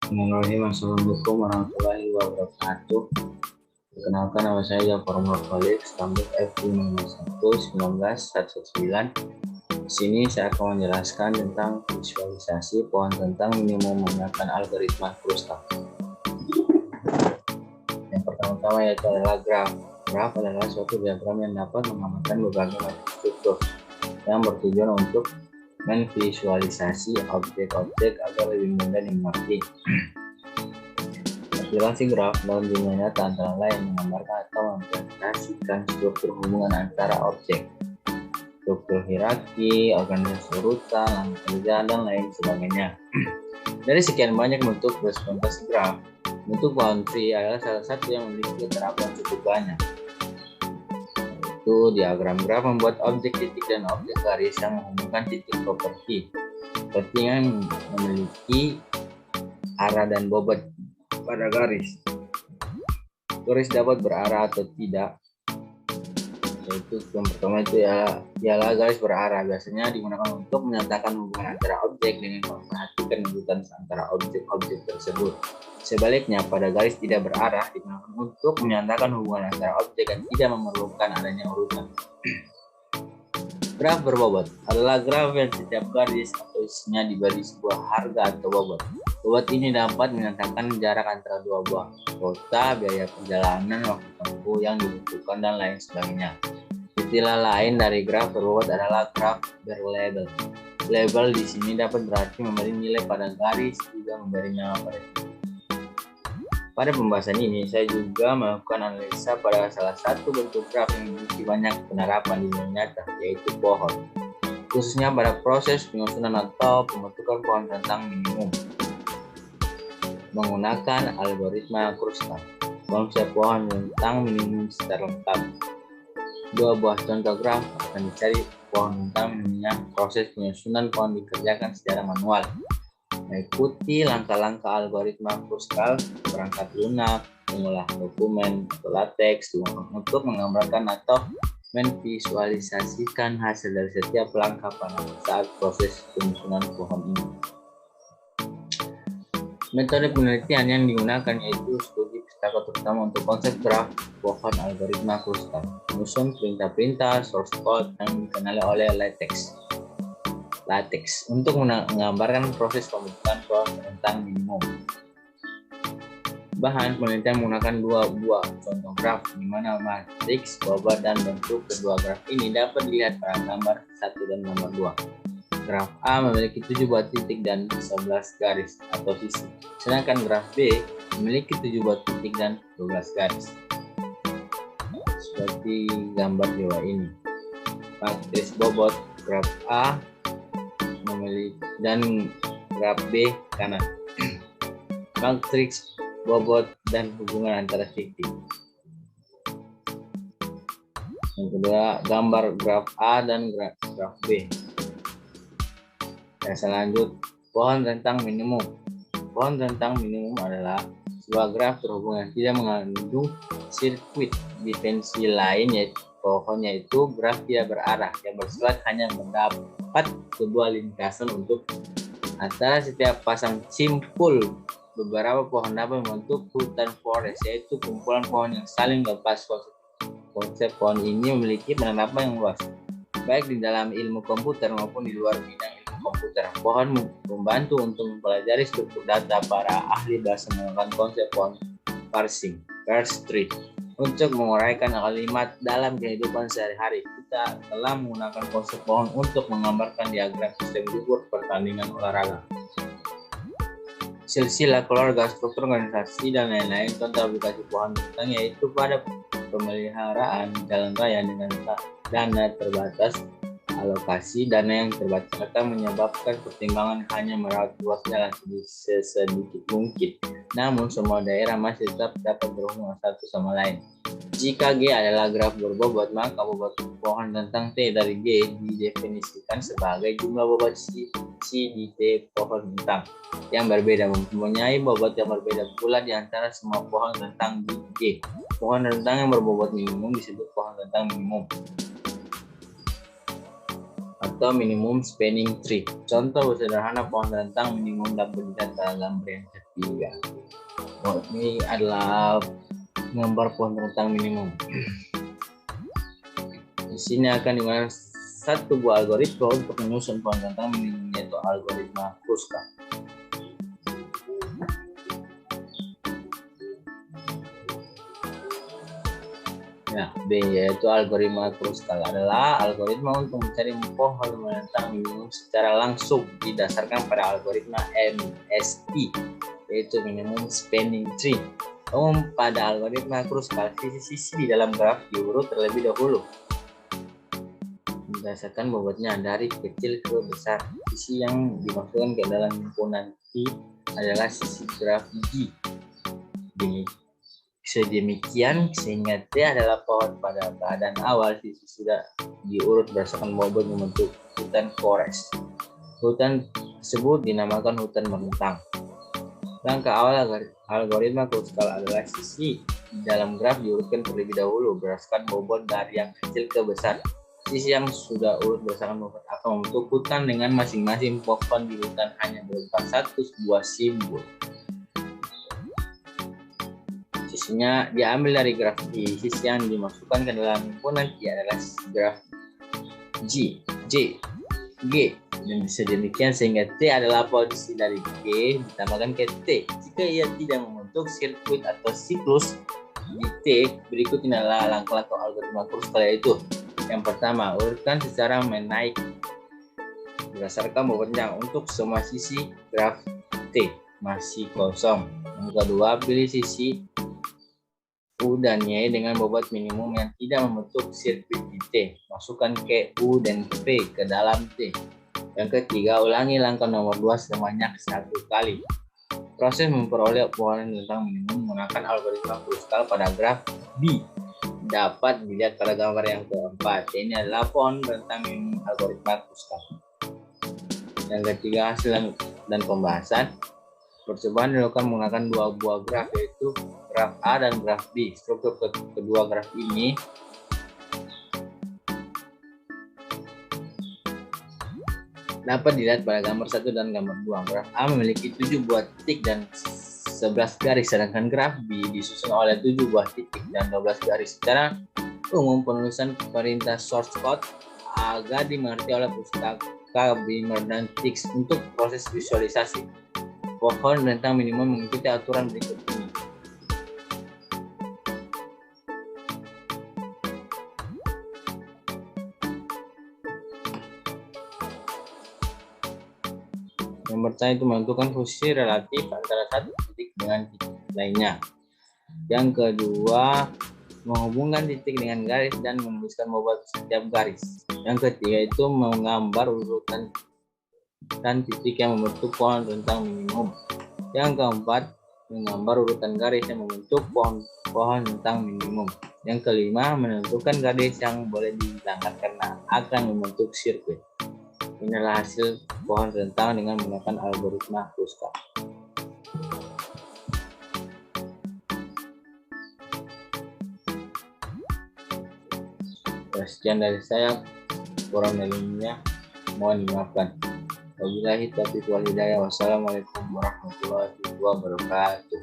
Bismillahirrahmanirrahim. Assalamualaikum warahmatullahi wabarakatuh. Perkenalkan, nama saya Jafar Khalid, stambuk F5119119. Di sini saya akan menjelaskan tentang visualisasi pohon tentang minimum menggunakan algoritma Kruskal. Yang pertama yaitu adalah graf. Graf adalah suatu diagram yang dapat menggambarkan berbagai macam struktur yang bertujuan untuk menvisualisasi objek-objek agar lebih mudah dimengerti. Aplikasi graf dalam dunia nyata antara lain menggambarkan atau mempresentasikan struktur hubungan antara objek, struktur hierarki, organisasi urutan, langkah kerja, dan lain sebagainya. Dari sekian banyak bentuk representasi graf, bentuk boundary adalah salah satu yang memiliki keterangan cukup banyak. Diagram graf membuat objek titik dan objek garis yang menghubungkan titik properti seperti yang memiliki arah dan bobot pada garis. Garis dapat berarah atau tidak, yaitu yang pertama itu ialah garis berarah biasanya digunakan untuk menyatakan hubungan antara objek dengan memperhatikan urutan antara objek-objek tersebut. Sebaliknya, pada garis tidak berarah digunakan untuk menyatakan hubungan antara objek dan tidak memerlukan adanya urutan. Graf berbobot adalah graf yang setiap garis atau isinya diberi sebuah harga atau bobot. Bobot ini dapat menyatakan jarak antara dua buah kota, biaya perjalanan, waktu tempuh yang dibutuhkan, dan lain sebagainya. Istilah lain dari graf berbobot adalah graf berlabel. Label di sini dapat berarti memberi nilai pada garis, juga memberi nama pada titik. Pada pembahasan ini, saya juga melakukan analisa pada salah satu bentuk graf yang memiliki banyak penerapan di dunia nyata, yaitu pohon. Khususnya pada proses penyusunan atau pembentukan pohon rentang minimum menggunakan algoritma Kruskal. Konsep pohon rentang minimum secara lengkap. Dua buah contoh graf akan dicari pohon rentang minimumnya. Proses penyusunan pohon dikerjakan secara manual, mengikuti langkah-langkah algoritma Kruskal, perangkat lunak, mengolah dokumen atau latex untuk menggambarkan atau menvisualisasikan hasil dari setiap langkah pada saat proses penyusunan pohon ini. Metode penelitian yang digunakan yaitu studi pustaka terutama untuk konsep graf pohon algoritma Kruskal, menyusun perintah-perintah source code yang dikenali oleh latex untuk menggambarkan proses pembentukan pohon rentang minimum. Bahan penelitian menggunakan dua buah contoh graf, di mana matriks, bobot, dan bentuk kedua graf ini dapat dilihat pada gambar 1 dan gambar 2. Graf A memiliki 7 buah titik dan 11 garis atau sisi, sedangkan graf B memiliki 7 buah titik dan 12 garis. Seperti gambar di bawah ini. Matriks bobot graf A memiliki dan graf B kanan. Matriks bobot dan hubungan antara titik. Yang kedua, gambar graf A dan graf B. Yang selanjut, pohon rentang minimum. Pohon rentang minimum adalah sebuah graf terhubung yang tidak mengandung sirkuit dimensi lain, yaitu pohon, yaitu graf tidak berarah yang bersifat hanya mendapat sebuah lintasan untuk antara setiap pasang simpul. Beberapa pohon dapat membentuk hutan forest, yaitu kumpulan pohon yang saling lepas. Konsep pohon ini memiliki penerapan yang luas, baik di dalam ilmu komputer maupun di luar bidang ilmu komputer. Pohon membantu untuk mempelajari struktur data. Para ahli bahasa menggunakan konsep pohon parsing, parse tree, untuk menguraikan kalimat dalam kehidupan sehari-hari. Kita telah menggunakan konsep pohon untuk menggambarkan diagram sistem gugur pertandingan olahraga, silsilah keluarga, struktur organisasi, dan lain-lain. Contoh aplikasi pohon rentang yaitu pada pemeliharaan jalan raya dengan dana terbatas, alokasi dana yang terbatas akan menyebabkan pertimbangan hanya merawat ruas jalan sesedikit mungkin. Namun semua daerah masih tetap dapat berhubungan satu sama lain. Jika G adalah graf berbobot, maka bobot pohon rentang T dari G didefinisikan sebagai jumlah bobot C di T pohon rentang yang berbeda, mempunyai bobot yang berbeda pula di antara semua pohon rentang di G. Pohon rentang yang berbobot minimum disebut pohon rentang minimum. atau minimum spanning tree. Contoh sederhana pohon rentang minimum dapat dilihat pada gambar yang ketiga. Ini adalah gambar pohon rentang minimum. Di sini akan digunakan satu buah algoritma untuk menyusun pohon rentang minimum, yaitu algoritma Kruskal. Nah, B yaitu algoritma Kruskal adalah algoritma untuk mencari pohon rentang minimum secara langsung didasarkan pada algoritma MST, yaitu minimum spanning tree. Pada algoritma Kruskal, sisi-sisi di dalam graf diurut terlebih dahulu berdasarkan bobotnya dari kecil ke besar. Sisi yang dimasukkan ke dalam himpunan T adalah sisi graf G. Sedemikian sehingga T adalah pohon pada keadaan awal, sisi sudah diurut berdasarkan bobot membentuk hutan forest. Hutan tersebut dinamakan hutan merentang. Langkah awal algoritma Kruskal adalah sisi di dalam graf diurutkan terlebih dahulu berdasarkan bobot dari yang kecil ke besar. Sisi yang sudah urut berdasarkan bobot akan membentuk hutan dengan masing-masing pohon di hutan hanya berupa satu buah simbol. Sisinya diambil dari graf G. Sisi yang dimasukkan ke dalam himpunan G adalah graf G, G, G. Dan sedemikian sehingga T adalah posisi dari G ditambahkan ke T. Jika ia tidak membentuk sirkuit atau siklus di T, berikut adalah langkah-langkah algoritma Kruskal, yaitu yang pertama, urutkan secara menaik berdasarkan bobotnya untuk semua sisi graf T masih kosong. Yang kedua, pilih sisi U dan Y dengan bobot minimum yang tidak membentuk sirkuit di T. Masukkan ke U dan P ke dalam T. Yang ketiga, ulangi langkah nomor 2 sebanyak 1 kali. Proses memperoleh pohon rentang minimum menggunakan algoritma Kruskal pada graf B dapat dilihat pada gambar yang keempat. Ini adalah pohon rentang minimum algoritma Kruskal. Yang ketiga, hasil dan pembahasan. Percobaan dilakukan menggunakan dua buah graf, yaitu graf A dan graf B. Struktur kedua graf ini dapat dilihat pada gambar 1 dan gambar 2. Graf A memiliki 7 buah titik dan 11 garis, sedangkan graf B disusun oleh 7 buah titik dan 12 garis. Secara umum, penulisan perintah source code agak dimengerti oleh pustaka Beamer dan Tix. Untuk proses visualisasi pohon rentang minimum mengikuti aturan berikut ini. Yang pertama itu menentukan posisi relatif antara satu titik dengan titik lainnya. Yang kedua, menghubungkan titik dengan garis dan menuliskan bobot setiap garis. Yang ketiga itu menggambar urutan dan titik yang membentuk pohon rentang minimum. Yang keempat, menggambar urutan garis yang membentuk pohon rentang minimum. Yang kelima, menentukan garis yang boleh dihilangkan karena akan membentuk sirkuit. Inilah hasil pohon rentang dengan menggunakan algoritma Kruskal. Sekian dari saya, kurang lebihnya mohon dimaafkan. Wabillahi taufiq wal hidayah. Wassalamualaikum warahmatullahi wabarakatuh.